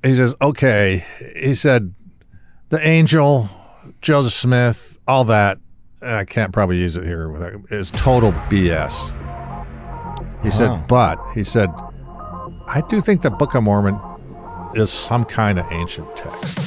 he says, okay. He said, the angel, Joseph Smith, all that, I can't probably use it here, is total BS. He said, but, he said, I do think the Book of Mormon is some kind of ancient text.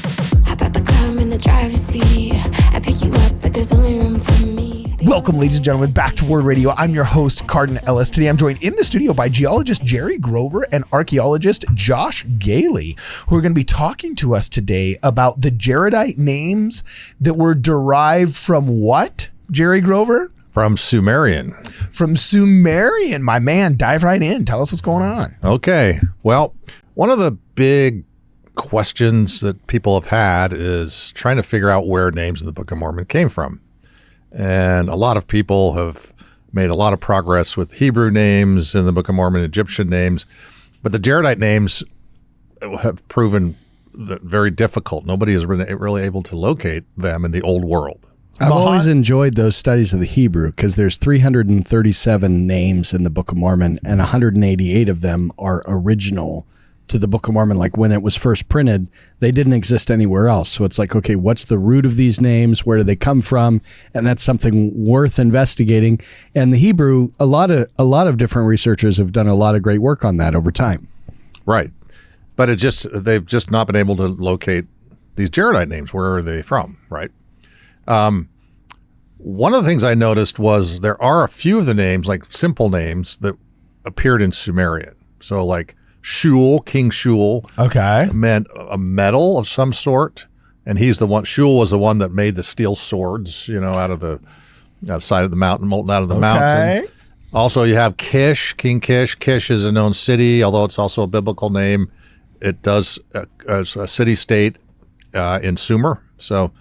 How about the come in the driver's seat? I pick you up, but there's only room for me. Welcome, ladies and gentlemen, back to Word Radio. I'm your host, Cardin Ellis. Today I'm joined in the studio by geologist Jerry Grover and archaeologist Josh Gailey, who are going to be talking to us today about the Jaredite names that were derived from what, Jerry Grover? From Sumerian. From Sumerian. My man, dive right in. Tell us what's going on. Okay. Well, one of the big questions that people have had is trying to figure out where names in the Book of Mormon came from. And a lot of people have made a lot of progress with Hebrew names in the Book of Mormon, Egyptian names, but the Jaredite names have proven very difficult. Nobody is really able to locate them in the old world. I've always enjoyed those studies of the Hebrew because there's 337 names in the Book of Mormon and 188 of them are original to the Book of Mormon. Like when it was first printed, they didn't exist anywhere else. So it's like, okay, what's the root of these names? Where do they come from? And that's something worth investigating. And the Hebrew, a lot of different researchers have done a lot of great work on that over time. Right. But they've just not been able to locate these Jaredite names. Where are they from? Right. One of the things I noticed was there are a few of the names, like simple names, that appeared in Sumerian. So like Shul, King Shul, meant a metal of some sort, and he's the one. Shul was the one that made the steel swords, out of the side of the mountain, molten out of the mountain. Also, you have Kish, King Kish. Kish is a known city, although it's also a biblical name. It does as a city-state in Sumer. So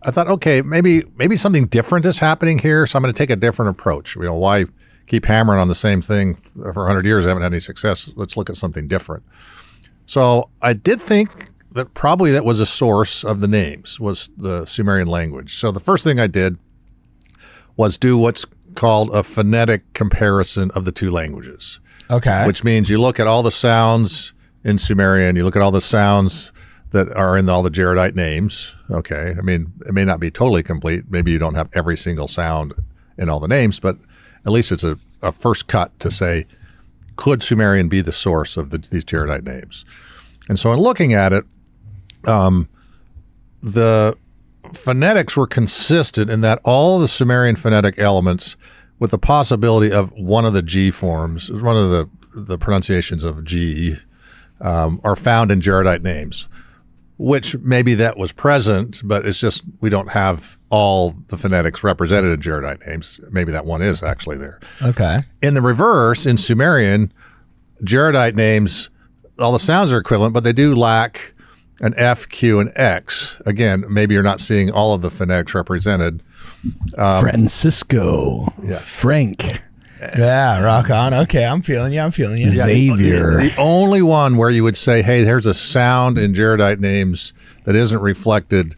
I thought, okay, maybe something different is happening here, so I'm going to take a different approach. Why keep hammering on the same thing for 100 years? I haven't had any success. Let's look at something different. So I did think that probably that was a source of the names, was the Sumerian language. So the first thing I did was do what's called a phonetic comparison of the two languages. Okay. Which means you look at all the sounds in Sumerian, you look at all the sounds that are in all the Jaredite names. Okay. I mean, it may not be totally complete. Maybe you don't have every single sound in all the names, but at least it's a first cut to say, could Sumerian be the source of these Jaredite names? And so in looking at it, the phonetics were consistent in that all the Sumerian phonetic elements, with the possibility of one of the G forms, one of the pronunciations of G, are found in Jaredite names, which maybe that was present, but it's just we don't have all the phonetics represented in Jaredite names. Maybe that one is actually there. Okay. In the reverse, in Sumerian, Jaredite names, all the sounds are equivalent, but they do lack an F, Q, and X. Again, maybe you're not seeing all of the phonetics represented. Francisco, Frank. Yeah, rock on. Okay, I'm feeling you. Xavier. The only one where you would say, hey, there's a sound in Jaredite names that isn't reflected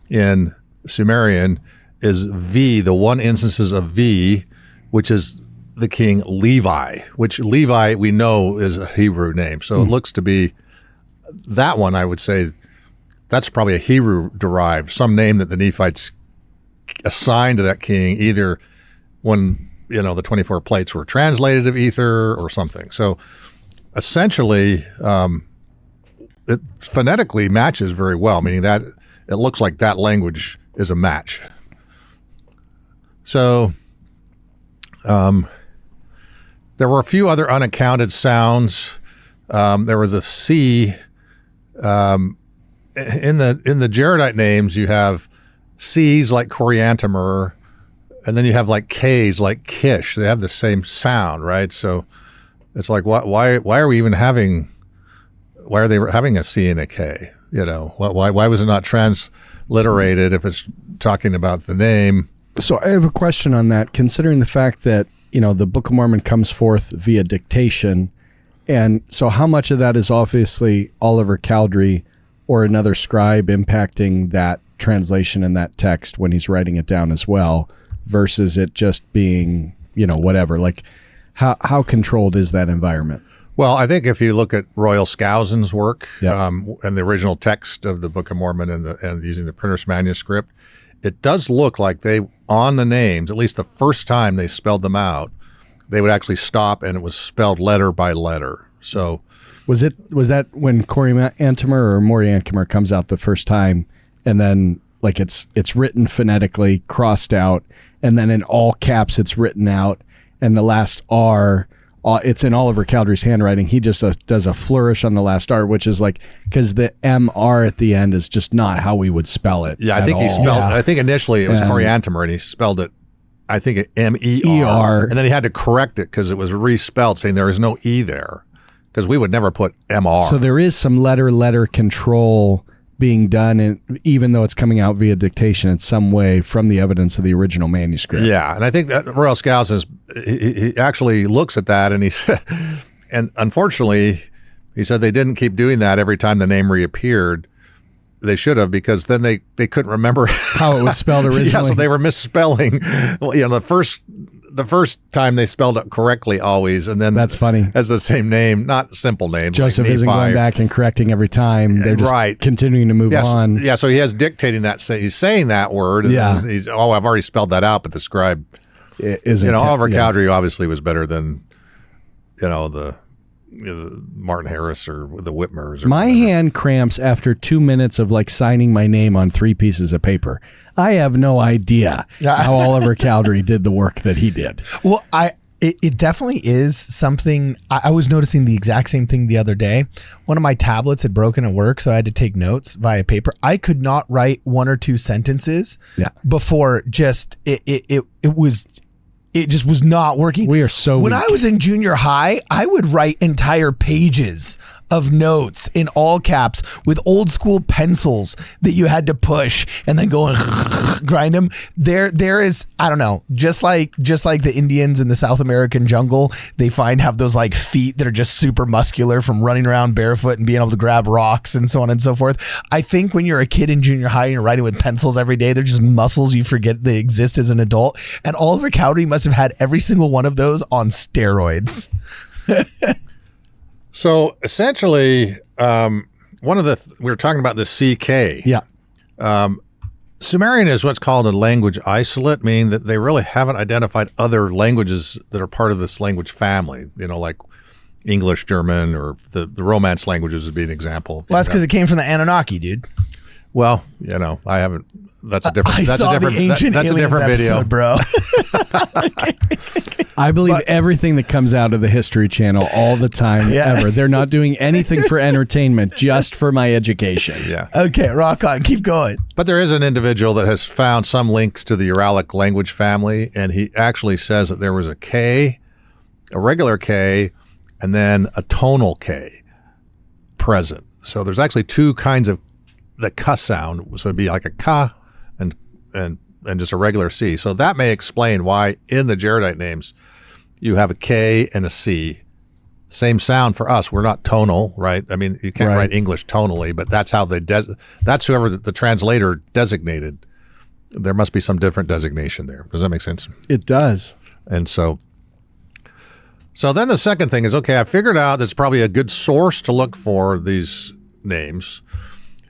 in Sumerian is V, the one instances of V, which is the king Levi, which Levi we know is a Hebrew name. So it looks to be that one. I would say that's probably a Hebrew derived, some name that the Nephites assigned to that king, either when the 24 plates were translated of ether or something. So essentially, it phonetically matches very well, meaning that it looks like that language is a match. So there were a few other unaccounted sounds. There was a C. In the Jaredite names, you have C's like Coriantumr, and then you have like K's like Kish. They have the same sound, right? So it's like, why are we even having? Why are they having a C and a K? Why was it not transliterated if it's talking about the name? So I have a question on that. Considering the fact that the Book of Mormon comes forth via dictation, and so how much of that is obviously Oliver Cowdery or another scribe impacting that translation in that text when he's writing it down as well, versus it just being, whatever. Like, how controlled is that environment? Well, I think if you look at Royal Skousen's work Yeah. and the original text of the Book of Mormon and using the printer's manuscript, it does look like they, on the names, at least the first time they spelled them out, they would actually stop and it was spelled letter by letter. So was that when Coriantumr or Moriantumr comes out the first time, and then like it's written phonetically, crossed out, and then in all caps it's written out, and the last R, it's in Oliver Cowdery's handwriting. He just does a flourish on the last R, which is like, because the MR at the end is just not how we would spell it. Yeah, I think he spelled. I think initially it was Coriantumr, and he spelled it, I think, MER, and then he had to correct it because it was respelled, saying there is no E there, because we would never put MR. So there is some letter control being done, and even though it's coming out via dictation in some way from the evidence of the original manuscript. Yeah, and I think that Royal Skousen, he actually looks at that, and he said, and unfortunately, he said they didn't keep doing that every time the name reappeared. They should have, because then they couldn't remember how it was spelled originally. Yeah, so they were misspelling. Well, the first time they spelled it correctly always, and then that's funny. As the same name, not simple name. Joseph like isn't going back and correcting every time. They're just continuing to move on. Yeah, so he has dictating that. He's saying that word. And he's I've already spelled that out, but the scribe isn't. Oliver Cowdery obviously was better than the Martin Harris or the Whitmers. Or my hand cramps after 2 minutes of like signing my name on 3 pieces of paper. I have no idea how Oliver Cowdery did the work that he did. Well, it definitely is something. I was noticing the exact same thing the other day. One of my tablets had broken at work, so I had to take notes via paper. I could not write 1 or 2 sentences before just it just was not working. We are so When weak. I was in junior high, I would write entire pages of notes in all caps with old school pencils that you had to push and then go and grind them. There is, I don't know, just like the Indians in the South American jungle, they have those like feet that are just super muscular from running around barefoot and being able to grab rocks and so on and so forth. I think when you're a kid in junior high and you're writing with pencils every day, they're just muscles you forget they exist as an adult. And Oliver Cowdery must have had every single one of those on steroids. So essentially, we were talking about the CK. Yeah. Sumerian is what's called a language isolate, meaning that they really haven't identified other languages that are part of this language family, like English, German, or the Romance languages would be an example. Well, that's because it came from the Anunnaki, dude. Well, I haven't. That's a different. That's saw a different. The ancient that's a different video, bro. I believe everything that comes out of the History Channel all the time, ever. They're not doing anything for entertainment, just for my education. Yeah. Okay, rock on. Keep going. But there is an individual that has found some links to the Uralic language family, and he actually says that there was a K, a regular K, and then a tonal K present. So there's actually 2 kinds of the K sound. So it'd be like a K and just a regular C. So that may explain why in the Jaredite names you have a K and a C. Same sound for us. We're not tonal, right? I mean, you can't write English tonally, but that's how that's whoever the translator designated. There must be some different designation there. Does that make sense? It does. And so then the second thing is, okay, I figured out that's probably a good source to look for these names.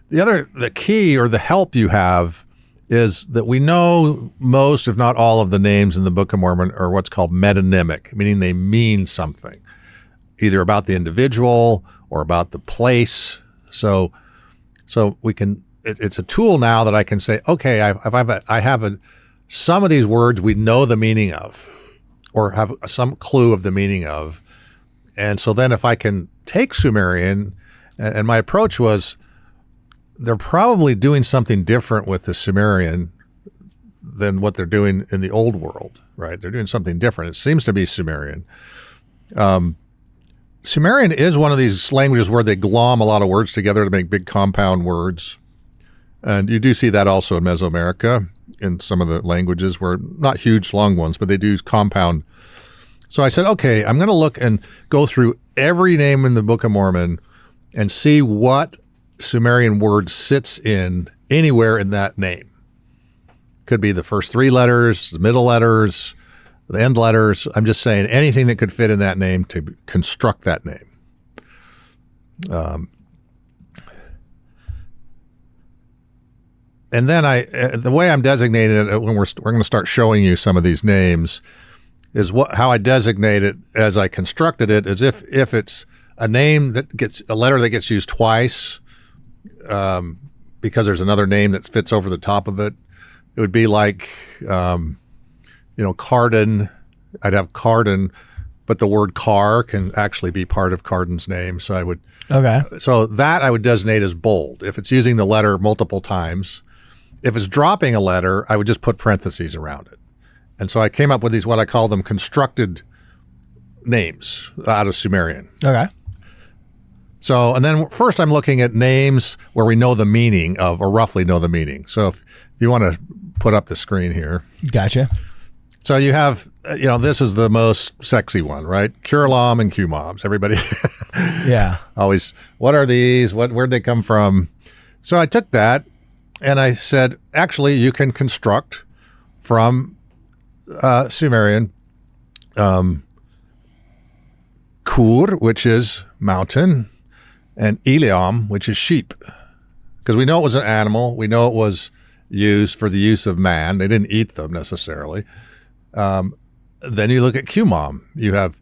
The key or the help you have is that we know most, if not all, of the names in the Book of Mormon are what's called metonymic, meaning they mean something, either about the individual or about the place. So we can. It's a tool now that I can say, okay, I have some of these words we know the meaning of, or have some clue of the meaning of, and so then if I can take Sumerian, and my approach was, they're probably doing something different with the Sumerian than what they're doing in the old world, right? They're doing something different. It seems to be Sumerian. Sumerian is one of these languages where they glom a lot of words together to make big compound words. And you do see that also in Mesoamerica in some of the languages where, not huge, long ones, but they do compound. So I said, okay, I'm going to look and go through every name in the Book of Mormon and see what Sumerian word sits in anywhere in that name. Could be the first 3 letters, the middle letters, the end letters. I'm just saying anything that could fit in that name to construct that name. And then the way I'm designating it when we're going to start showing you some of these names is how I designate it as I constructed it is if it's a name a letter that gets used twice, because there's another name that fits over the top of it. It would be like, Cardin. I'd have Cardin, but the word car can actually be part of Cardin's name. So I would designate as bold if it's using the letter multiple times. If it's dropping a letter, I would just put parentheses around it. And so I came up with these, what I call them constructed names out of Sumerian. Okay. So, and then first I'm looking at names where we know the meaning of, or roughly know the meaning. So if you want to put up the screen here. Gotcha. So you have, this is the most sexy one, right? Curelom and Qmoms. Everybody yeah. always, what are these? Where'd they come from? So I took that and I said, actually, you can construct from Sumerian Kur, which is mountain, and Iliam, which is sheep. Because we know it was an animal. We know it was used for the use of man. They didn't eat them necessarily. Then you look at Qmom. You have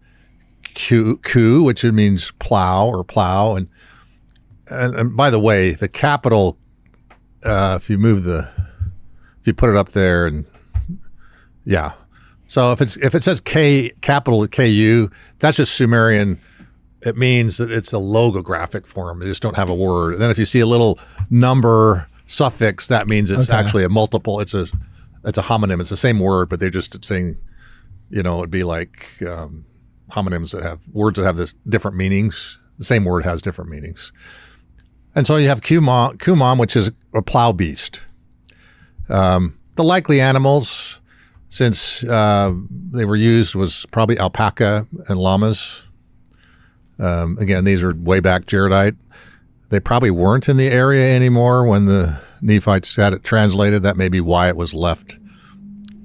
Ku, which means plow or plow. And by the way, the capital, if you put it up there and yeah. So if it says K, capital Ku, that's just Sumerian. It means that it's a logographic form. They just don't have a word. And then if you see a little number suffix, that means it's actually a multiple. It's a homonym. It's the same word, but they're just saying, it'd be like homonyms that have words that have this different meanings. The same word has different meanings. And so you have Qmom, which is a plow beast. The likely animals, since they were used, was probably alpaca and llamas. Again, these are way back Jaredite. They probably weren't in the area anymore when the Nephites had it translated. That may be why it was left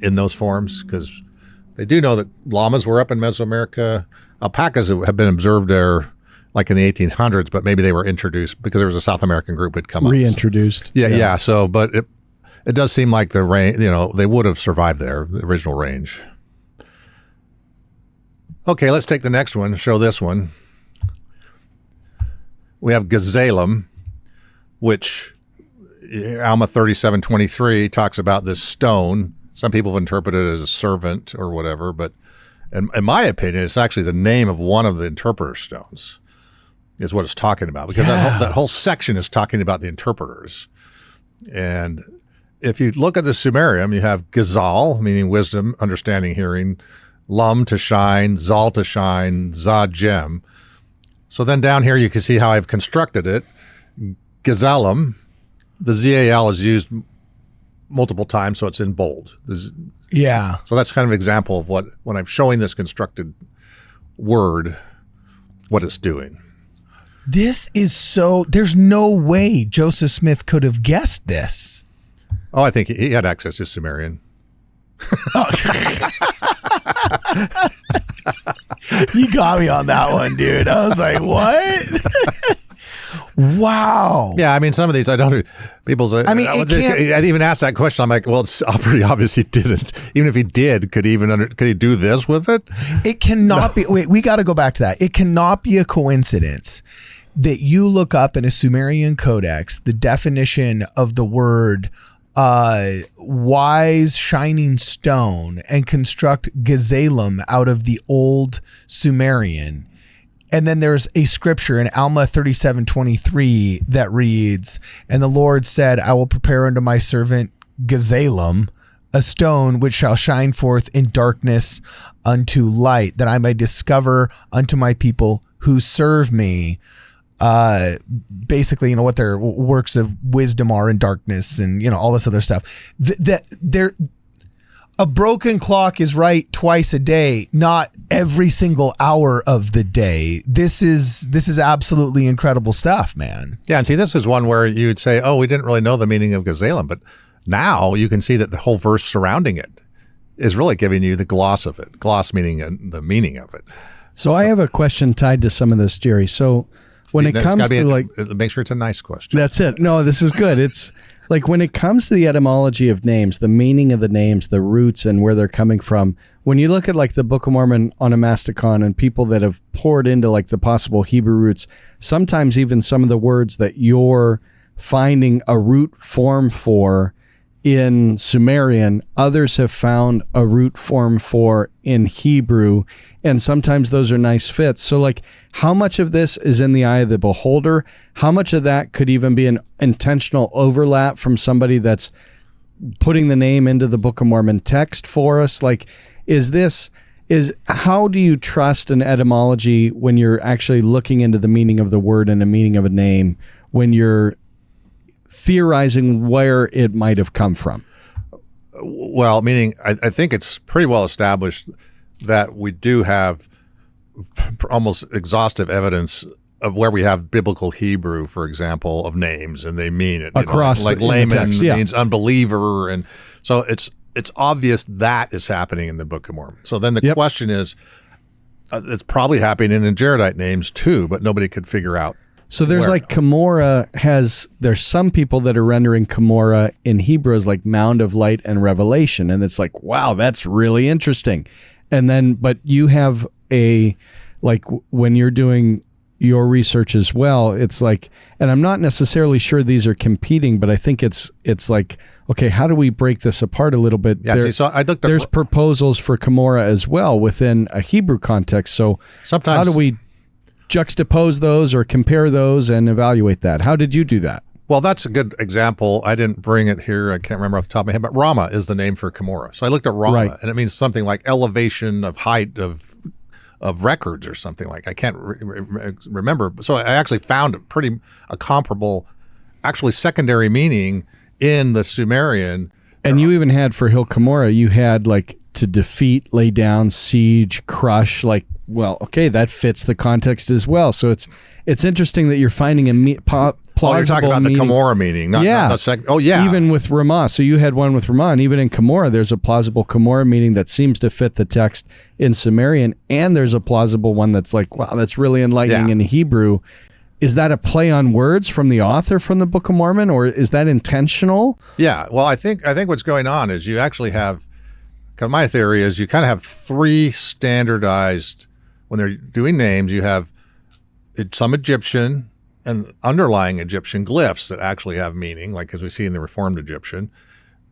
in those forms, because they do know that llamas were up in Mesoamerica. Alpacas have been observed there like in the 1800s, but maybe they were introduced because there was a South American group had come reintroduced. up. Yeah. So, but it does seem like the range, they would have survived there, the original range. Okay, let's take the next one, show this one. We have Gazelem, which Alma 37:23 talks about this stone. Some people have interpreted it as a servant or whatever, but in my opinion, it's actually the name of one of the interpreter stones is what it's talking about, because that whole section is talking about the interpreters. And if you look at the Sumerian, you have Gazal, meaning wisdom, understanding, hearing, Lum to shine, Zal to shine, Za gem. So then down here, you can see how I've constructed it. Gazalem, the ZAL is used multiple times, so it's in bold. Yeah. So that's kind of an example of when I'm showing this constructed word, what it's doing. This is there's no way Joseph Smith could have guessed this. Oh, I think he had access to Sumerian. You got me on that one, dude. I was like, what? Wow. Yeah, I mean, some of these people say, I'd even asked that question. I'm like, well, it's pretty obvious he didn't. Even if he did, could he do this with it? It cannot be. Wait, we got to go back to that. It cannot be a coincidence that you look up in a Sumerian codex the definition of the word wise shining stone and construct Gazelem out of the old Sumerian. And then there's a scripture in Alma 37:23 that reads, "And the Lord said, I will prepare unto my servant Gazelem a stone which shall shine forth in darkness unto light, that I may discover unto my people who serve me." Basically, what their works of wisdom are in darkness, and all this other stuff. A broken clock is right twice a day, not every single hour of the day. This is absolutely incredible stuff, man. Yeah, and see, this is one where you'd say, "Oh, we didn't really know the meaning of Gazelem," but now you can see that the whole verse surrounding it is really giving you the gloss of it. Gloss meaning the meaning of it. So I have a question tied to some of this, Jerry. So when it comes to like, make sure it's a nice question. That's it. No, this is good. It's like when it comes to the etymology of names, the meaning of the names, the roots and where they're coming from. When you look at like the Book of Mormon onomasticon and people that have poured into like the possible Hebrew roots, sometimes even some of the words that you're finding a root form for in Sumerian, others have found a root form for in Hebrew, and sometimes those are nice fits. So like, how much of this is in the eye of the beholder? How much of that could even be an intentional overlap from somebody that's putting the name into the Book of Mormon text for us? Like, how do you trust an etymology when you're actually looking into the meaning of the word and the meaning of a name, when you're theorizing where it might have come from? Well, meaning I think it's pretty well established that we do have almost exhaustive evidence of where we have biblical Hebrew, for example, of names, and they mean it. Across like layman means unbeliever, and so it's obvious that is happening in the Book of Mormon. So then the question is, it's probably happening in Jaredite names too, but nobody could figure out. So there's like Cumorah there's some people that are rendering Cumorah in Hebrew as like Mound of Light and Revelation. And it's like, wow, that's really interesting. And then, but you have when you're doing your research as well, it's like, and I'm not necessarily sure these are competing, but I think it's like, okay, how do we break this apart a little bit? Yeah, there's proposals for Cumorah as well within a Hebrew context. So sometimes how do we juxtapose those or compare those and evaluate that? How did you do that? Well, that's a good example. I didn't bring it here. I can't remember off the top of my head, but Rama is the name for Cumorah. So I looked at Rama, and it means something like elevation of height of records or something like. I can't remember. So I actually found a comparable, actually secondary meaning in the Sumerian. And you even had for Hill Cumorah, you had like to defeat, lay down, siege, crush, like. Well, okay, that fits the context as well. So it's interesting that you're finding a plausible you're talking about meaning. The Cumorah meaning, not the second. Oh, yeah. Even with Ramah. So you had one with Ramah, and even in Cumorah, there's a plausible Cumorah meaning that seems to fit the text in Sumerian, and there's a plausible one that's like, wow, that's really enlightening in Hebrew. Is that a play on words from the author from the Book of Mormon, or is that intentional? Yeah, well, I think what's going on is you actually have, because my theory is you kind of have three standardized. When they're doing names, you have some Egyptian and underlying Egyptian glyphs that actually have meaning, like as we see in the Reformed Egyptian.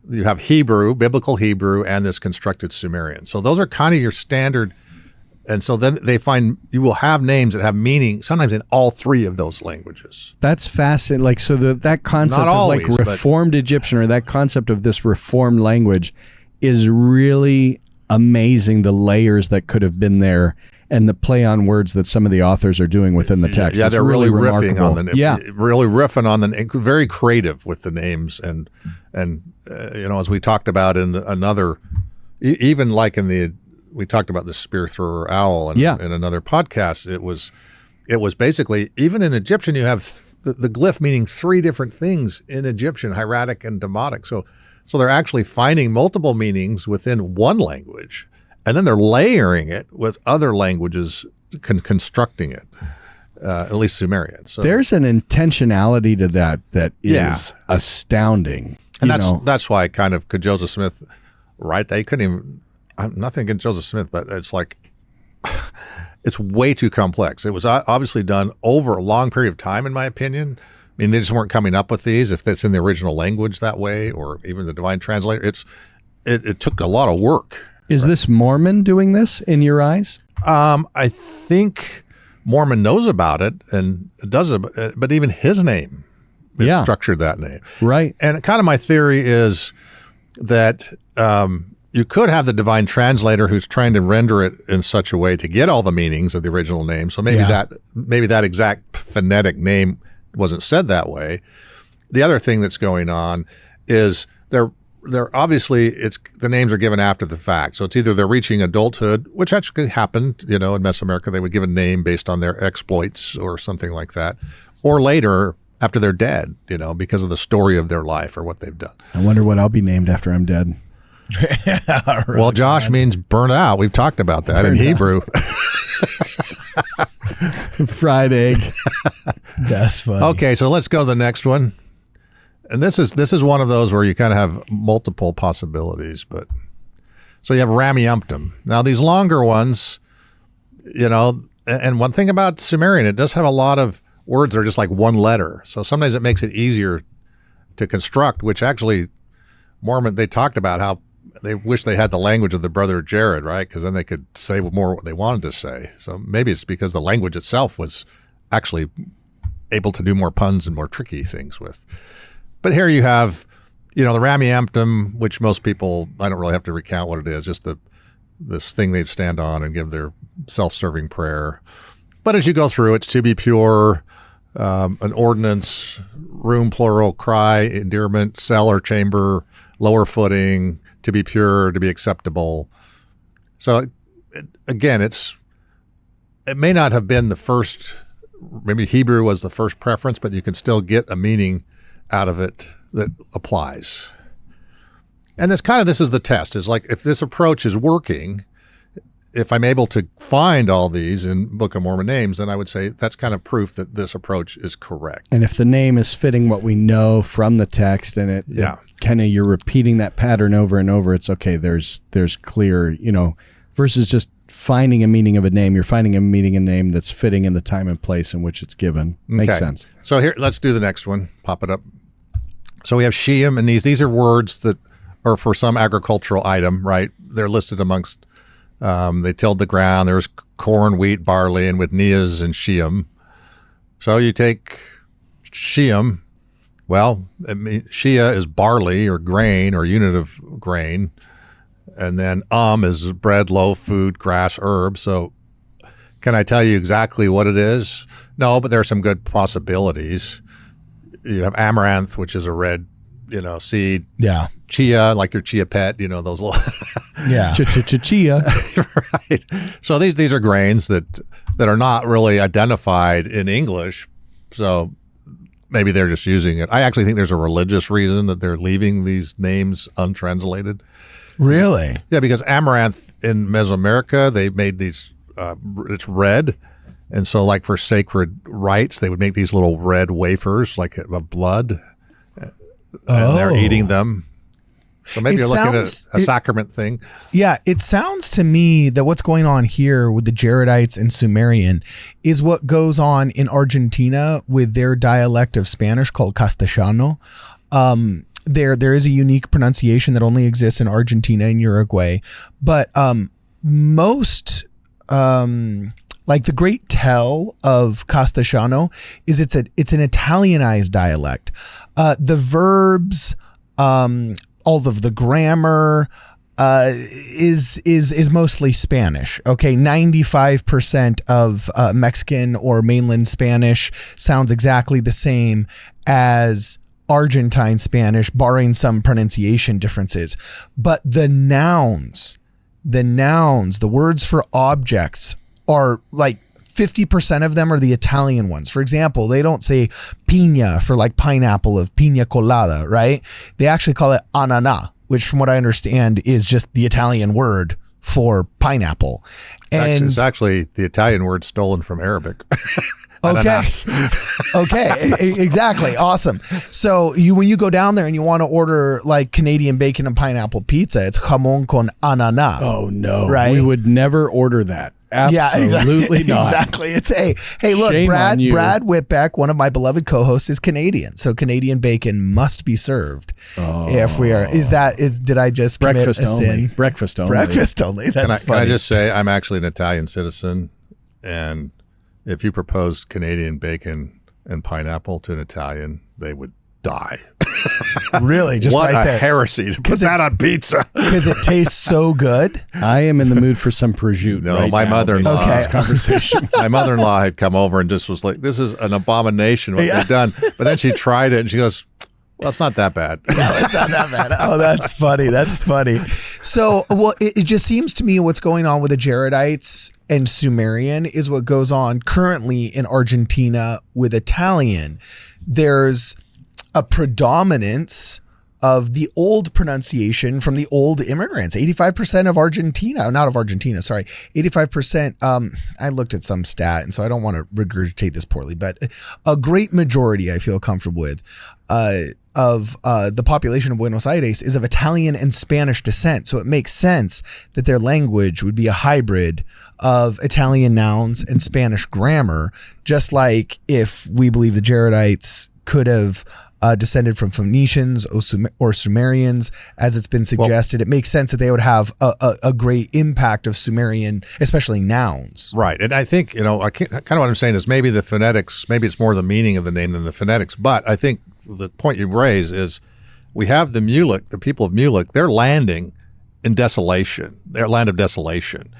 You have Hebrew, biblical Hebrew, and this constructed Sumerian. So those are kind of your standard. And so then they find you will have names that have meaning sometimes in all three of those languages. That's fascinating. Like, so that concept always, of like Reformed Egyptian, or that concept of this Reformed language is really amazing, the layers that could have been there. And the play on words that some of the authers are doing within the text. Yeah, they're really riffing on the really riffing on the very creative with the names and as we talked about in another, even like we talked about the spear thrower owl in another podcast. It was basically, even in Egyptian you have the glyph meaning three different things in Egyptian, hieratic and demotic. So they're actually finding multiple meanings within one language. And then they're layering it with other languages, constructing it, at least Sumerian. So there's an intentionality to that is astounding. And that's why kind of could Joseph Smith write? They couldn't even. I'm nothing against Joseph Smith, but it's like it's way too complex. It was obviously done over a long period of time, in my opinion. I mean, they just weren't coming up with these if that's in the original language that way, or even the Divine Translator. It took a lot of work. Is this Mormon doing this in your eyes? I think Mormon knows about it and does it, but even his name is structured that name. Right. And kind of my theory is that you could have the Divine Translator who's trying to render it in such a way to get all the meanings of the original name. So maybe that exact phonetic name wasn't said that way. The other thing that's going on is they're obviously the names are given after the fact. So it's either they're reaching adulthood, which actually happened, in Mesoamerica, they would give a name based on their exploits or something like that, or later after they're dead, because of the story of their life or what they've done. I wonder what I'll be named after I'm dead. Really, well, Josh means burnt out. We've talked about that in Hebrew. Fried egg. That's funny. Okay, so let's go to the next one. And this is one of those where you kind of have multiple possibilities. But so you have Rameumptom. Now these longer ones, and one thing about Sumerian, it does have a lot of words that are just like one letter. So sometimes it makes it easier to construct, which actually Mormon, they talked about how they wish they had the language of the brother Jared, right? Because then they could say more what they wanted to say. So maybe it's because the language itself was actually able to do more puns and more tricky things with. But here you have, the Rameumptom, which most people, I don't really have to recount what it is, just this thing they'd stand on and give their self-serving prayer. But as you go through, it's to be pure, an ordinance, room plural, cry, endearment, cell or chamber, lower footing, to be pure, to be acceptable. So again, it may not have been the first, maybe Hebrew was the first preference, but you can still get a meaning out of it that applies. And it's kind of, this is the test, is like if this approach is working, if I'm able to find all these in Book of Mormon names, then I would say that's kind of proof that this approach is correct. And if the name is fitting what we know from the text, and it kind of, you're repeating that pattern over and over, it's okay. There's clear, versus just finding a meaning of a name. You're finding a meaning in a name that's fitting in the time and place in which it's given. Makes sense. So here, let's do the next one. Pop it up. So we have Sheem, and these are words that are for some agricultural item, right? They're listed amongst, they tilled the ground. There's corn, wheat, barley, and with Neas and Sheem. So you take Sheem. Well, Shea is barley or grain or unit of grain. And then is bread, loaf, food, grass, herb. So can I tell you exactly what it is? No, but there are some good possibilities. You have amaranth, which is a red, seed. Yeah. Chia, like your chia pet, those little. Yeah. Chia. Right. So these are grains that are not really identified in English. So maybe they're just using it. I actually think there's a religious reason that they're leaving these names untranslated. Really? Yeah, because amaranth in Mesoamerica, they made these, it's red. And so like for sacred rites, they would make these little red wafers like of blood. And they're eating them. So maybe you're looking at a sacrament thing. Yeah, it sounds to me that what's going on here with the Jaredites and Sumerian is what goes on in Argentina with their dialect of Spanish called Castellano. There is a unique pronunciation that only exists in Argentina and Uruguay, but most like the great tell of Castellano is it's an Italianized dialect. The verbs, all of the grammar is mostly Spanish. Okay, 95% of Mexican or mainland Spanish sounds exactly the same as Argentine Spanish, barring some pronunciation differences. But the nouns, the words for objects are like 50% of them are the Italian ones. For example, they don't say piña for like pineapple of piña colada, right? They actually call it anana, which from what I understand is just the Italian word for pineapple. It's actually the Italian word stolen from Arabic. Okay. Okay. Exactly. Awesome. So when you go down there and you want to order like Canadian bacon and pineapple pizza, it's jamón con ananá. Oh no. Right. We would never order that. Absolutely not. Exactly. It's hey, look, Shame Brad on you. Whitbeck, one of my beloved co-hosts, is Canadian. So Canadian bacon must be served. If we are, did I just commit breakfast a only? sin? Breakfast only. Breakfast only. That's Can I funny. just say I'm actually an Italian citizen, and if you proposed Canadian bacon and pineapple to an Italian, they would die. Really? Just what right a there. heresy to put that on pizza. Because it tastes so good. I am in the mood for some prosciutto. No, right my now, mother-in-law. based on this conversation. My mother-in-law had come over and just was like, "This is an abomination what they've done." But then she tried it and she goes, "Well, it's not that bad." No, it's not that bad. Oh, that's funny. That's funny. So, well, it just seems to me what's going on with the Jaredites and Sumerian is what goes on currently in Argentina with Italian. There's a predominance of the old pronunciation from the old immigrants. 85% of Argentina, not of Argentina, sorry, 85%. I looked at some stat, and so I don't want to regurgitate this poorly, but a great majority I feel comfortable with of the population of Buenos Aires is of Italian and Spanish descent. So it makes sense that their language would be a hybrid of Italian nouns and Spanish grammar, just like if we believe the Jaredites could have descended from Phoenicians or Sumerians, as it's been suggested. It makes sense that they would have a great impact of Sumerian, especially nouns. Right. And I think, kind of what I'm saying is maybe the phonetics, maybe it's more the meaning of the name than the phonetics. But I think the point you raise is we have the Mulek, the people of Mulek, they're landing in desolation, their land of desolation.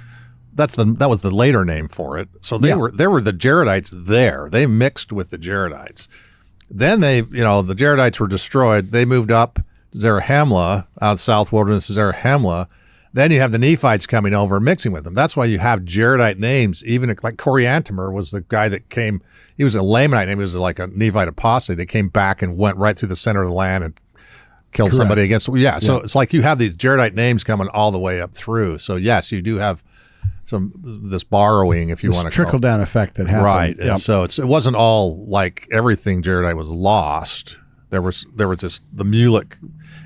That was the later name for it. So there were the Jaredites there. They mixed with the Jaredites. Then the Jaredites were destroyed. They moved up Zarahemla, out south wilderness Zarahemla. Then you have the Nephites coming over and mixing with them. That's why you have Jaredite names. Even like Coriantumr was the guy that came. He was a Lamanite name. He was like a Nephite apostate. They came back and went right through the center of the land and killed somebody against. Yeah. So it's like you have these Jaredite names coming all the way up through. So yes, you do have this borrowing, if you want to trickle down effect that happened. Right. Yep. And so it wasn't all like everything Jaredite was lost. There was this, the Mulek.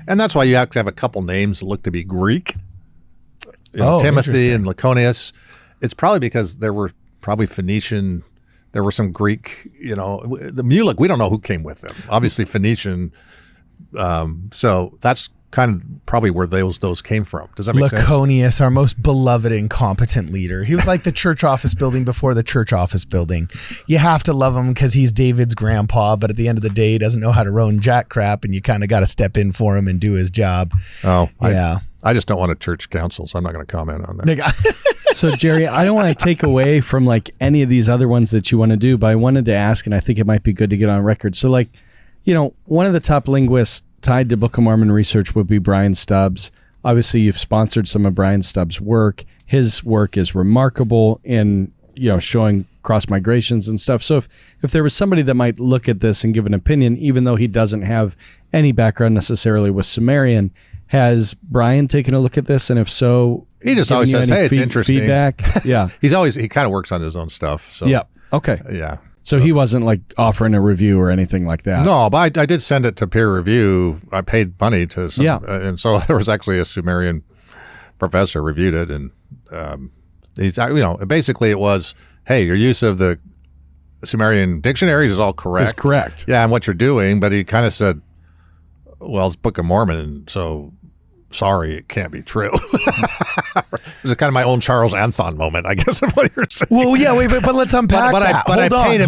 And that's why you have to have a couple names that look to be Greek. Timothy and Laconius. It's probably because there were probably Phoenician, there were some Greek, the Mulek, we don't know who came with them. Obviously Phoenician. So that's kind of probably where those came from. Does that make sense? Laconius, our most beloved and competent leader. He was like the church office building before the church office building. You have to love him because he's David's grandpa, but at the end of the day, he doesn't know how to run jack crap, and you kind of got to step in for him and do his job. Oh, yeah. I just don't want a church council, so I'm not going to comment on that. So, Jerry, I don't want to take away from like any of these other ones that you want to do, but I wanted to ask, and I think it might be good to get on record. So, one of the top linguists tied to Book of Mormon research would be Brian Stubbs. Obviously, you've sponsored some of Brian Stubbs' work. His work is remarkable in, showing cross migrations and stuff. So if there was somebody that might look at this and give an opinion, even though he doesn't have any background necessarily with Sumerian, has Brian taken a look at this? And if so, he just always says, "Hey, it's interesting." Feedback. Yeah. he kind of works on his own stuff. So yeah. Okay. Yeah. So he wasn't like offering a review or anything like that. No, but I did send it to peer review. I paid money to some, and so there was actually a Sumerian professor reviewed it, and he's basically it was, hey, your use of the Sumerian dictionaries is all correct. It's correct. Yeah, and what you're doing, but he kind of said, well, it's Book of Mormon, so sorry, it can't be true. It was kind of my own Charles Anthon moment, I guess, of what you're saying. Well, yeah, wait, but let's unpack that. I paid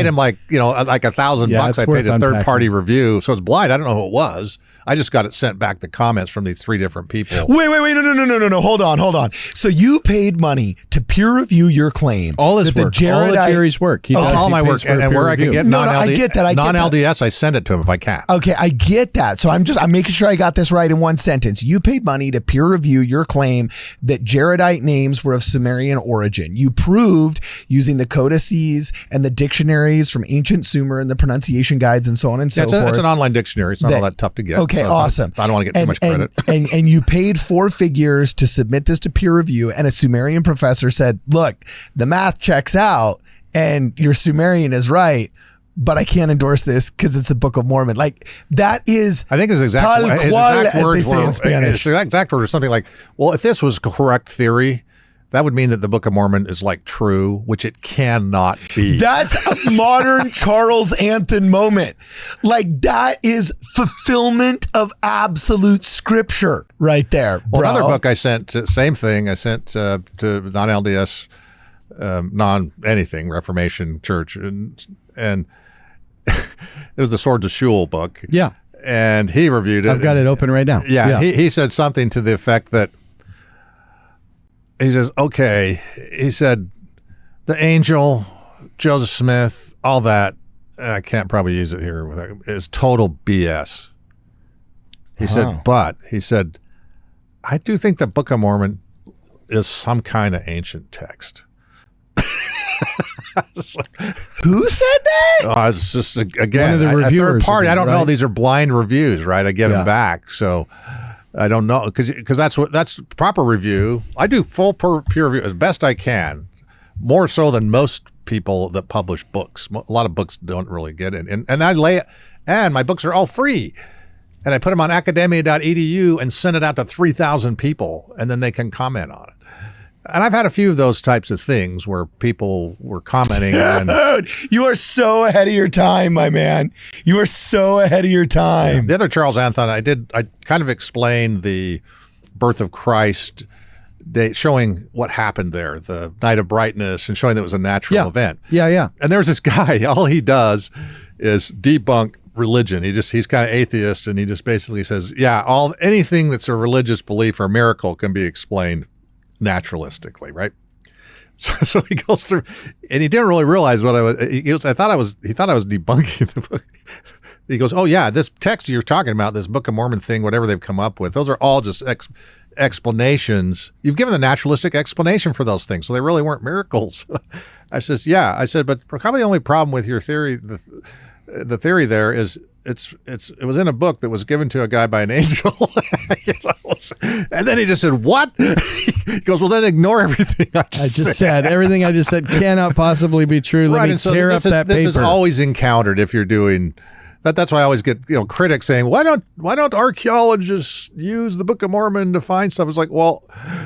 him like $1,000. I paid a third-party review, so it's blind. I don't know who it was. I just got it sent back, the comments from these 3 different people. Wait, no. Hold on. So you paid money to peer review your claim. All his work. All of Jerry's work. All my work. And where I can get I get that. non-LDS, I send it to him if I can. Okay, I get that. So I'm making sure I got this right in one sentence. You paid money to peer review your claim that Jaredite names were of Sumerian origin. You proved using the codices and the dictionaries from ancient Sumer and the pronunciation guides and so on and so forth. It's an online dictionary. It's not all that tough to get. Okay, so awesome. I don't want to get too much credit. And you paid 4 figures to submit this to peer review, and a Sumerian professor said, look, the math checks out and your Sumerian is right, but I can't endorse this because it's a Book of Mormon. Like, that is, I think his exact words were in Spanish. His exact words were something like, well, if this was correct theory, that would mean that the Book of Mormon is like true, which it cannot be. That's a modern Charles Anthon moment. Like, that is fulfillment of absolute scripture right there, bro. Well, another book I sent, same thing. I sent to non-LDS, non-anything, Reformation Church, and it was the Swords of Shul book. Yeah. And he reviewed it. I've got it open right now. Yeah. He said something to the effect that, he says, okay, he said, the angel, Joseph Smith, all that, I can't probably use it here, is total BS. He said, but he said, I do think the Book of Mormon is some kind of ancient text. Who said that? It's just, again, One of the a reviewers third party. again, I don't know. right? These are blind reviews, right? I get Yeah. them back. So I don't know. Because that's proper review. I do full peer review as best I can, more so than most people that publish books. A lot of books don't really get it. And my books are all free. And I put them on academia.edu and send it out to 3,000 people, and then they can comment on it. And I've had a few of those types of things where people were commenting on. Dude, you are so ahead of your time, my man. You are so ahead of your time. The other Charles Anthon, I kind of explained the birth of Christ day, showing what happened there, the night of brightness, and showing that it was a natural event. Yeah. And there's this guy, all he does is debunk religion. He's kind of atheist, and he just basically says, anything that's a religious belief or miracle can be explained naturalistically, right? So he goes through, and he didn't really realize what I was. He thought I was debunking the book. He goes, "Oh yeah, this text you're talking about, this Book of Mormon thing, whatever they've come up with, those are all just explanations. You've given the naturalistic explanation for those things, so they really weren't miracles." I says, "Yeah." I said, "But probably the only problem with your theory, the theory there is it was in a book that was given to a guy by an angel." And then he just said, "What?" He goes, "Well, then ignore everything I just said. Everything I just said cannot possibly be true. Let me tear up that paper." This is always encountered if you're doing that. That's why I always get critics saying, "Why don't archaeologists use the Book of Mormon to find stuff?" It's like, well,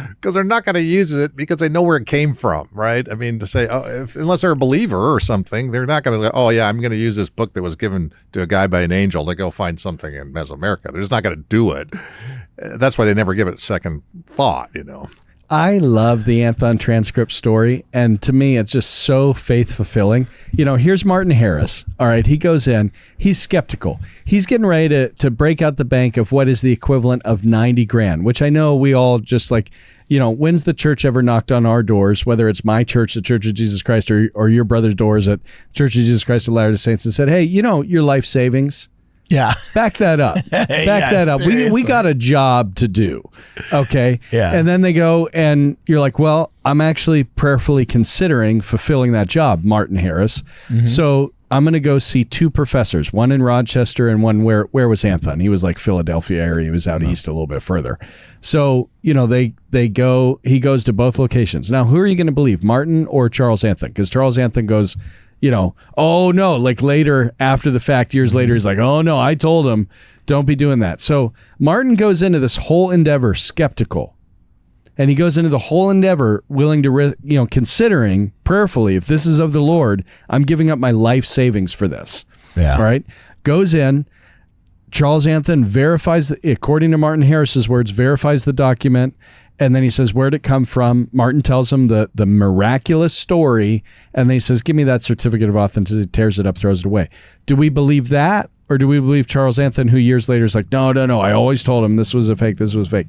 because they're not going to use it because they know where it came from, right? I mean, to say, unless they're a believer or something, they're not going to go, "Oh yeah, I'm going to use this book that was given to a guy by an angel to go find something in Mesoamerica." They're just not going to do it. That's why they never give it a second thought, I love the Anthon transcript story, and to me, it's just so faith-fulfilling. Here's Martin Harris. All right, he goes in. He's skeptical. He's getting ready to break out the bank of what is the equivalent of 90 grand, which I know we all just like, when's the church ever knocked on our doors, whether it's my church, the Church of Jesus Christ, or your brother's doors at Church of Jesus Christ of Latter-day Saints, and said, "Hey, your life savings, yeah, back that up. Back that up. We got a job to do." Okay. Yeah. And then they go and you're like, "Well, I'm actually prayerfully considering fulfilling that job, Martin Harris." Mm-hmm. So I'm going to go see two professors, one in Rochester and one where was Anthon? He was like Philadelphia area. He was out east a little bit further. So, he goes to both locations. Now, who are you going to believe, Martin or Charles Anthon? Because Charles Anthon goes, "Oh no," like later after the fact, years later, he's like, "Oh no, I told him, don't be doing that." So Martin goes into this whole endeavor skeptical, and he goes into the whole endeavor willing to, considering prayerfully, if this is of the Lord, I'm giving up my life savings for this. Yeah. All right. Goes in. Charles Anthon verifies, according to Martin Harris's words, verifies the document. And then he says, "Where'd it come from?" Martin tells him the miraculous story. And then he says, "Give me that certificate of authenticity," tears it up, throws it away. Do we believe that? Or do we believe Charles Anthon, who years later is like, no, I always told him this was a fake, this was fake.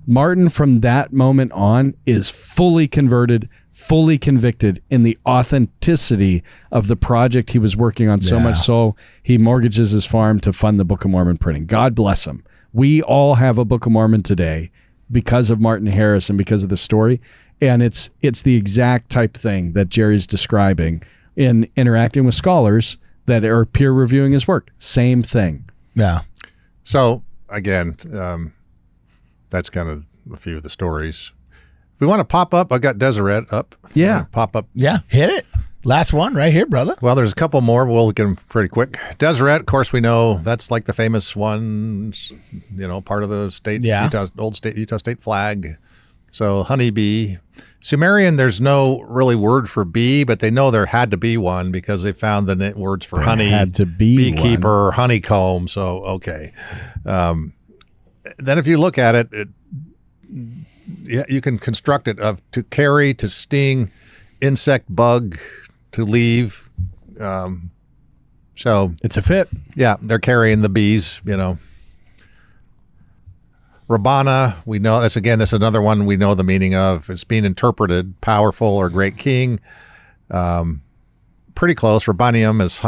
Martin, from that moment on, is fully converted, fully convicted in the authenticity of the project he was working on, so much so he mortgages his farm to fund the Book of Mormon printing. God bless him. We all have a Book of Mormon today because of Martin Harris and because of the story. And it's the exact type thing that Jerry's describing in interacting with scholars that are peer reviewing his work. Same thing. Yeah. So again, that's kind of a few of the stories. If we want to pop up, I got Deseret up. Yeah. Pop up. Yeah. Hit it. Last one right here, brother. Well, there's a couple more. We'll get them pretty quick. Deseret, of course, we know that's like the famous ones, part of the state, old state, Utah state flag. So honeybee. Sumerian, there's no really word for bee, but they know there had to be one because they found the words for honey, had to be beekeeper, one. Honeycomb. So, okay. Then if you look at it, you can construct it of to carry, to sting, insect, bug, to leave. So it's a fit. Yeah, they're carrying the bees, Rabbana, we know that's another one we know the meaning of. It's being interpreted, powerful or great king. Pretty close. Rabbanium is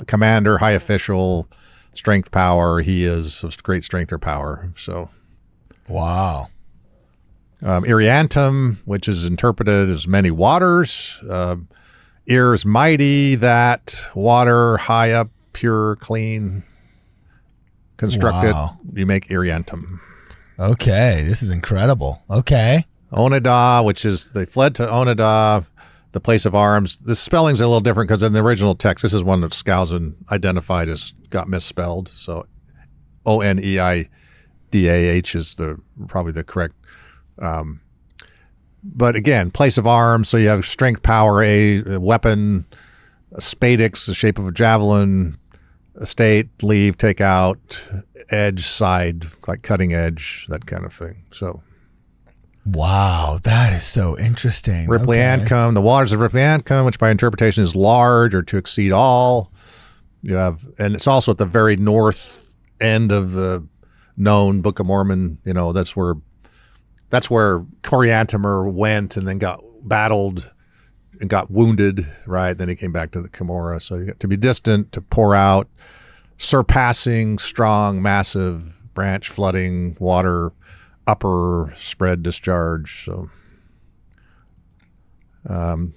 commander, high official, strength, power. He is of great strength or power. So, wow. Iriantum, which is interpreted as many waters. Ears mighty, that water high up, pure, clean, constructed. Wow. You make Iriantum. Okay, this is incredible. Okay. Onedah, which is they fled to Onedah, the place of arms. The spelling's a little different because in the original text, this is one that Skousen identified as got misspelled. So Oneidah is probably the correct. But again, place of arms. So you have strength, power, a weapon, a spadix, the shape of a javelin, estate, leave, take out, edge, side, like cutting edge, that kind of thing. So, wow, that is so interesting. Ripley Ancombe, the waters of Ripley Ancombe, which by interpretation is large or to exceed all. You have, and it's also at the very north end of the known Book of Mormon. You know, that's where Coriantumr went and then got battled and got wounded, right? Then he came back to the Cumorah. So you got to be distant, to pour out, surpassing, strong, massive, branch, flooding, water, upper, spread, discharge. So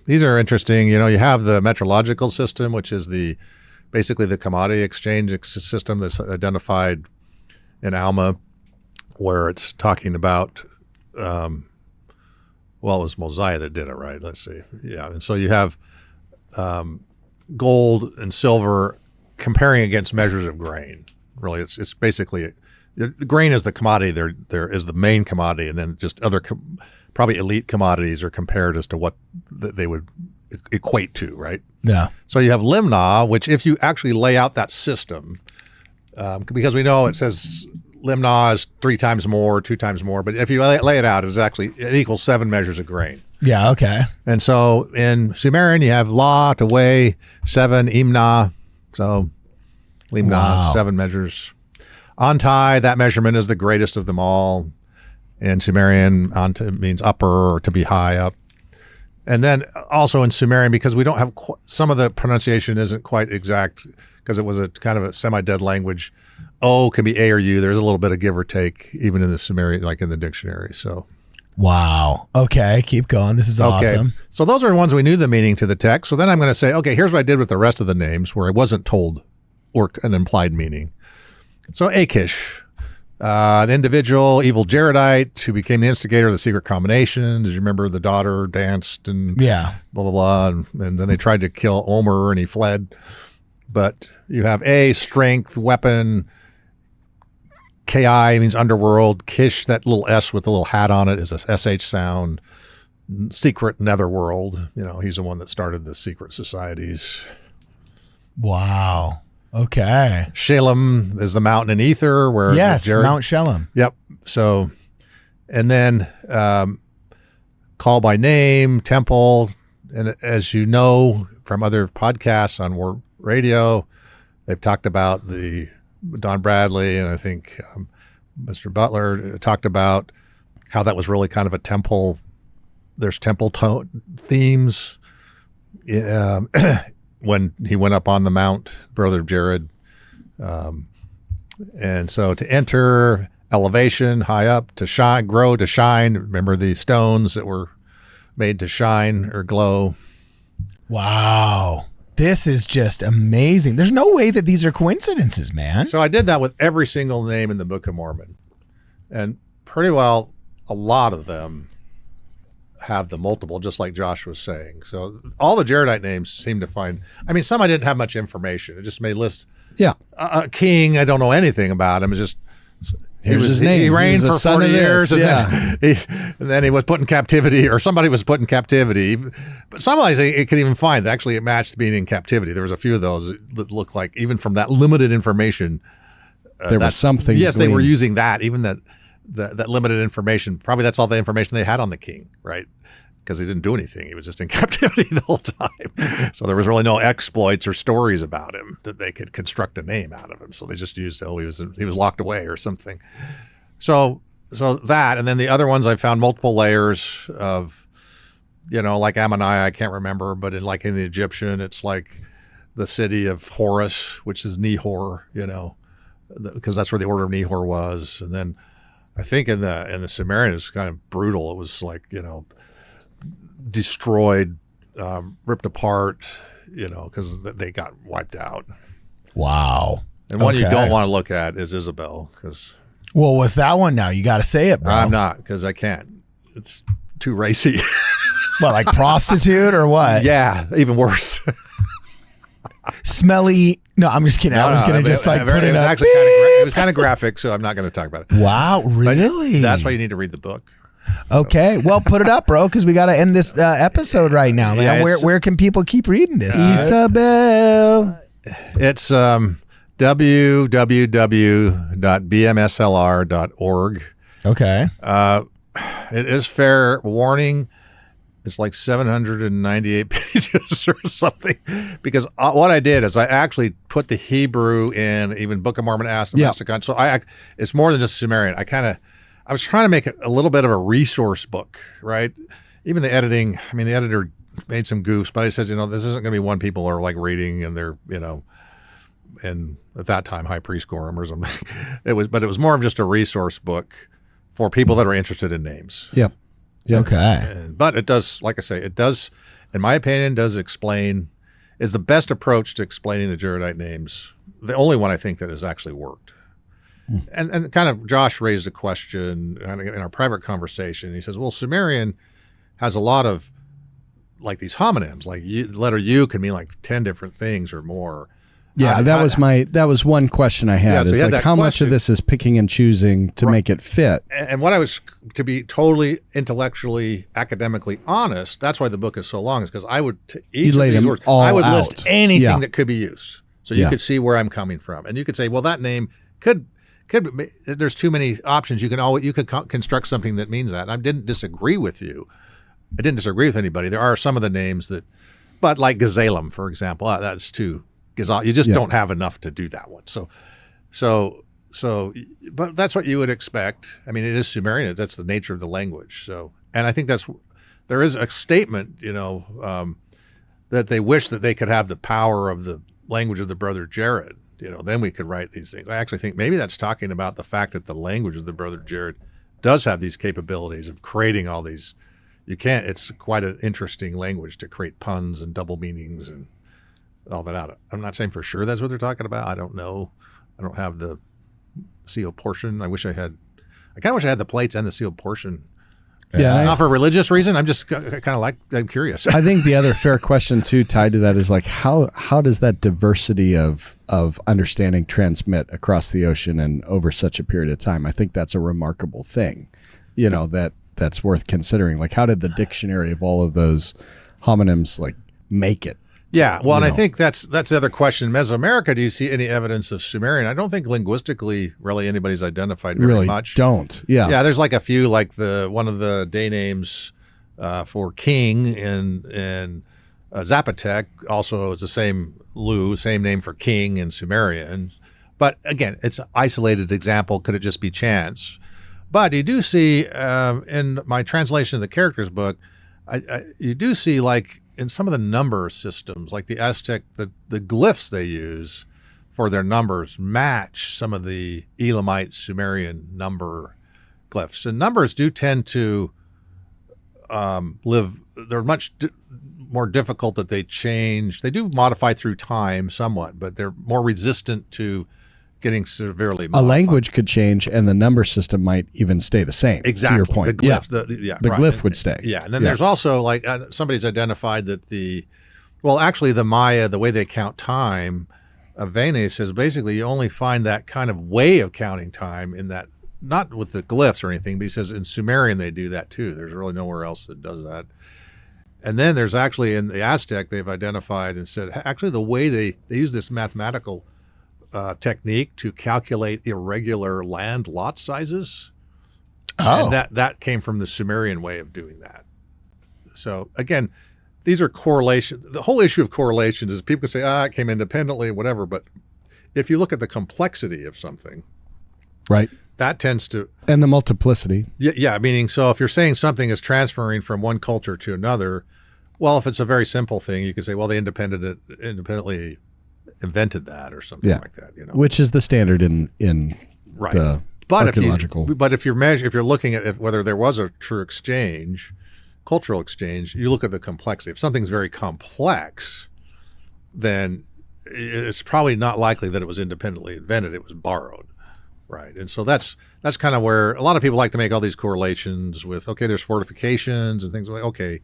these are interesting. You know, you have the metrological system, which is basically the commodity exchange system that's identified in Alma, where it's talking about well, it was Mosiah that did it, right? Let's see. Yeah. And so you have gold and silver comparing against measures of grain. Really, it's basically the grain is the commodity. There is the main commodity, and then just other probably elite commodities are compared as to what they would equate to, right? Yeah. So you have limnah, which if you actually lay out that system, because we know it says limnah is 3 times more, 2 times more, but if you lay it out, it equals 7 measures of grain. Yeah, okay. And so in Sumerian, you have la to weigh 7 imnah, so limnah, Wow. 7 measures. Antai, that measurement is the greatest of them all. In Sumerian, anta means upper or to be high up. And then also in Sumerian, because we don't have some of the pronunciation isn't quite exact because it was a kind of a semi-dead language. O can be A or U. There's a little bit of give or take even in the Sumerian, like in the dictionary. So, wow. Okay, keep going. This is awesome. So those are the ones we knew the meaning to the text. So then I'm going to say, okay, here's what I did with the rest of the names where I wasn't told or an implied meaning. So Achish, the individual, evil Jaredite, who became the instigator of the secret combination. As you remember, the daughter danced and blah, blah, blah. And then they tried to kill Omer and he fled. But you have A, strength, weapon. Ki means underworld. Kish, that little S with the little hat on it is a SH sound. Secret netherworld. You know, he's the one that started the secret societies. Wow. Okay. Shalem is the mountain in ether where Mount Shalem. Yep. So, and then call by name, temple, and as you know from other podcasts on WardRadio, they've talked about the Don Bradley and I think Mr. Butler talked about how that was really kind of a temple. There's temple themes. When he went up on the mount, brother of Jared. And so to enter, elevation, high up, to shine, grow, to shine. Remember the stones that were made to shine or glow. Wow. This is just amazing. There's no way that these are coincidences, man. So I did that with every single name in the Book of Mormon. And pretty well a lot of them have the multiple, just like Josh was saying. So all the Jaredite names seem to find, I mean, some I didn't have much information. It just may list a king. I don't know anything about him. It's just, his name. He reigned for 40 years and, then he was put in captivity or somebody was put in captivity. But sometimes it could even find, actually it matched being in captivity. There was a few of those that looked like, even from that limited information. There was something. Yes, they were using that, even that limited information. Probably that's all the information they had on the king, right? Because he didn't do anything. He was just in captivity the whole time. So there was really no exploits or stories about him that they could construct a name out of him. So they just used, he was locked away or something. So that, and then the other ones I found multiple layers of, like Ammoniah, I can't remember, but in the Egyptian, it's like the city of Horus, which is Nehor, because that's where the order of Nehor was. And then I think in the Sumerian, it's kind of brutal. It was like, destroyed ripped apart, because they got wiped out. Wow. And one you don't want to look at is Isabel, because. Well, what's that one now? You got to say it, bro. I'm not, because I can't. It's too racy. What, like prostitute or what? Yeah, even worse. Smelly. No, I'm just kidding. I was going to just put it up. Actually it was kind of graphic, so I'm not going to talk about it. Wow, really? But that's why you need to read the book. Okay, well, put it up, bro, because we got to end this episode right now, man. Yeah, where can people keep reading this? Isabel. It's www.bmslr.org. Okay. It is fair warning. It's like 798 pages or something. Because what I did is I actually put the Hebrew in, even Book of Mormon asked the lexicon. So it's more than just Sumerian. I was trying to make it a little bit of a resource book, right? Even the editing, the editor made some goofs, but I said, this isn't going to be one people are like reading and they're, and at that time, high priest quorum or something. It was more of just a resource book for people that are interested in names. Yep. Okay. But it does, like I say, it does, in my opinion, is the best approach to explaining the Jaredite names. The only one I think that has actually worked. And kind of Josh raised a question in our private conversation. He says, well, Sumerian has a lot of like these homonyms, like letter U can mean like 10 different things or more. Yeah, that was one question I had. Is like how much of this is picking and choosing to make it fit? And what I was, to be totally intellectually, academically honest, that's why the book is so long, is because I would, each of these words, I would list anything that could be used. So you could see where I'm coming from. And you could say, well, that name could be, there's too many options. You could construct something that means that. And I didn't disagree with you. I didn't disagree with anybody. There are some of the names but like Gazalem, for example, that's too. You just don't have enough to do that one. So, but that's what you would expect. It is Sumerian. That's the nature of the language. So, and I think there is a statement, that they wish that they could have the power of the language of the brother Jared. Then we could write these things. I actually think maybe that's talking about the fact that the language of the brother Jared does have these capabilities of creating all these. It's quite an interesting language to create puns and double meanings and all that out. I'm not saying for sure that's what they're talking about. I don't know. I don't have the sealed portion. I kind of wish I had the plates and the sealed portion. Yeah. Not for a religious reason. I'm just I'm curious. I think the other fair question too tied to that is like how does that diversity of understanding transmit across the ocean and over such a period of time? I think that's a remarkable thing, that's worth considering. Like how did the dictionary of all of those homonyms like make it? Yeah, well, and I think that's the other question. Mesoamerica, do you see any evidence of Sumerian? I don't think linguistically really anybody's identified very much. Don't. Yeah. Yeah, there's like a few, like one of the day names for king in Zapotec also is the same name for king in Sumerian. But again, it's an isolated example. Could it just be chance? But you do see in my translation of the characters book, you do see like in some of the number systems, like the Aztec, the glyphs they use for their numbers match some of the Elamite Sumerian number glyphs. And numbers do tend to they're much more difficult that they change. They do modify through time somewhat, but they're more resistant to getting severely modified. A language could change and the number system might even stay the same. Exactly. To your point. The glyph, the glyph would stay. Yeah. And then there's also like somebody's identified that the Maya, the way they count time, Vene says basically you only find that kind of way of counting time in that, not with the glyphs or anything, but he says in Sumerian they do that too. There's really nowhere else that does that. And then there's actually in the Aztec they've identified and said actually the way they use this mathematical technique to calculate irregular land lot sizes. Oh. And that came from the Sumerian way of doing that. So again, these are correlations. The whole issue of correlations is people can say, it came independently, whatever. But if you look at the complexity of something, right, that tends to, and the multiplicity. Yeah. Meaning, so if you're saying something is transferring from one culture to another, well, if it's a very simple thing, you can say, well, they independently invented that or something like that, which is the standard in right. The but archaeological. If you're looking at whether there was a true exchange, cultural exchange, you look at the complexity. If something's very complex, then it's probably not likely that it was independently invented. It was borrowed, right? And so that's kind of where a lot of people like to make all these correlations with, okay, there's fortifications and things like, okay,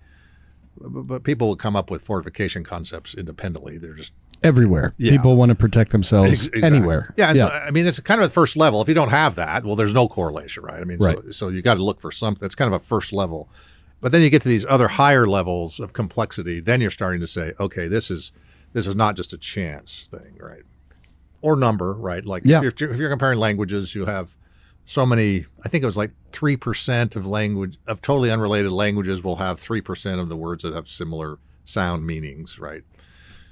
but people will come up with fortification concepts independently. They're just everywhere. Yeah. People want to protect themselves anywhere. Yeah, so, I mean, it's kind of the first level. If you don't have that, well, there's no correlation, right? I mean, so you got to look for something. That's kind of a first level. But then you get to these other higher levels of complexity. Then you're starting to say, okay, this is not just a chance thing, right? Or number, right? Like if you're comparing languages, you have so many. I think it was like 3% of totally unrelated languages will have 3% of the words that have similar sound meanings, right?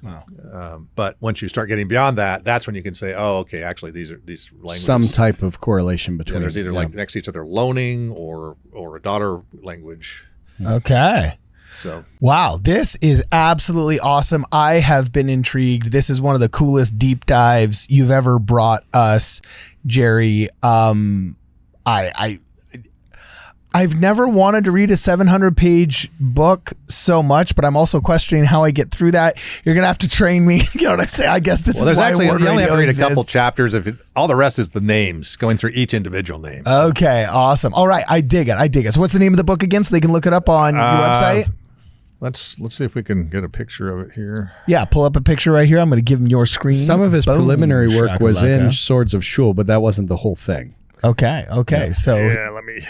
Wow. But once you start getting beyond that, that's when you can say, oh, okay, actually these languages. Some type of correlation between. Yeah, there's either like next to each other loaning or a daughter language. Okay. So wow, this is absolutely awesome. I have been intrigued. This is one of the coolest deep dives you've ever brought us, Jerry. I've never wanted to read a 700-page book so much, but I'm also questioning how I get through that. You're gonna have to train me. You know what I'm saying? I guess this is why actually, Ward you only have to read exists. a couple chapters. All the rest is the names, going through each individual name. Okay, awesome. All right, I dig it. So what's the name of the book again, so they can look it up on your website? Let's see if we can get a picture of it here. Yeah, pull up a picture right here. I'm going to give him your screen. Some of his preliminary work was in Swords of Shul, but that wasn't the whole thing. Okay. Yeah. So let me.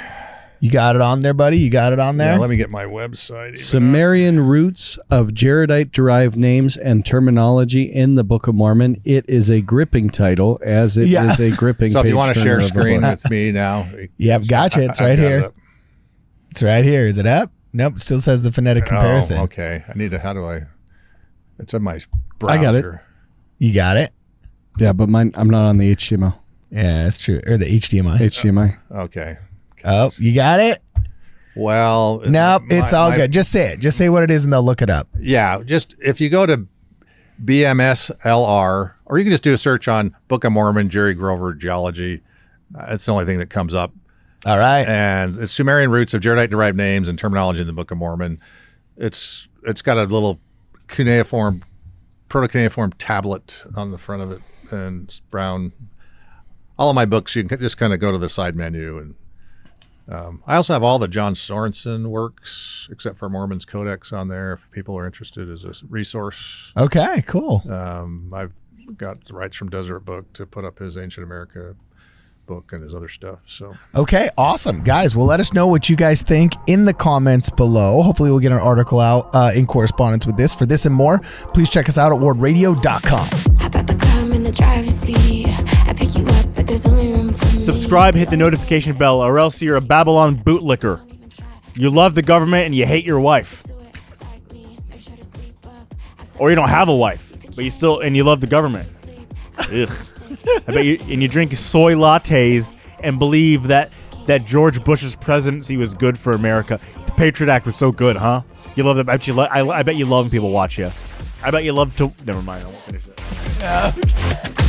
You got it on there, buddy? You got it on there? Yeah, let me get my website. Sumerian Roots of Jaredite Derived Names and Terminology in the Book of Mormon. It is a gripping title, as it is a gripping So if you want to share page-turner of a screen book. with me now. Yep, gotcha. It's right here. It's right here. Is it up? Nope, it still says the phonetic comparison. Oh, okay. It's in my browser. I got it. You got it? Yeah, but I'm not on the HTML. Yeah, that's true. Or the HDMI. HDMI. Okay. Oh, you got it? Well, nope, it's all good. Just say it. Just say what it is and they'll look it up. Yeah, just if you go to BMSLR, or you can just do a search on Book of Mormon, Jerry Grover, Geology. It's the only thing that comes up. All right. And it's Sumerian Roots of Jaredite Derived Names and Terminology in the Book of Mormon. It's got a little proto-cuneiform tablet on the front of it, and it's brown. All of my books, you can just kind of go to the side menu. And I also have all the John Sorensen works, except for Mormon's Codex, on there if people are interested as a resource. Okay, cool. I've got the rights from Desert Book to put up his Ancient America book and his other stuff. So okay, awesome, guys. Well, let us know what you guys think in the comments below. Hopefully we'll get an article out in correspondence with this. For this and more, please check us out at WardRadio.com. How about the car in the driver's seat? I pick you up, but there's only room for me. Subscribe, hit the notification bell, or else you're a Babylon bootlicker. You love the government and you hate your wife. Or you don't have a wife, but you love the government. Ugh. I bet you drink soy lattes and believe that George Bush's presidency was good for America. The Patriot Act was so good, huh? You love that. I bet you love when people watch you. I bet you love to. Never mind. I won't finish that.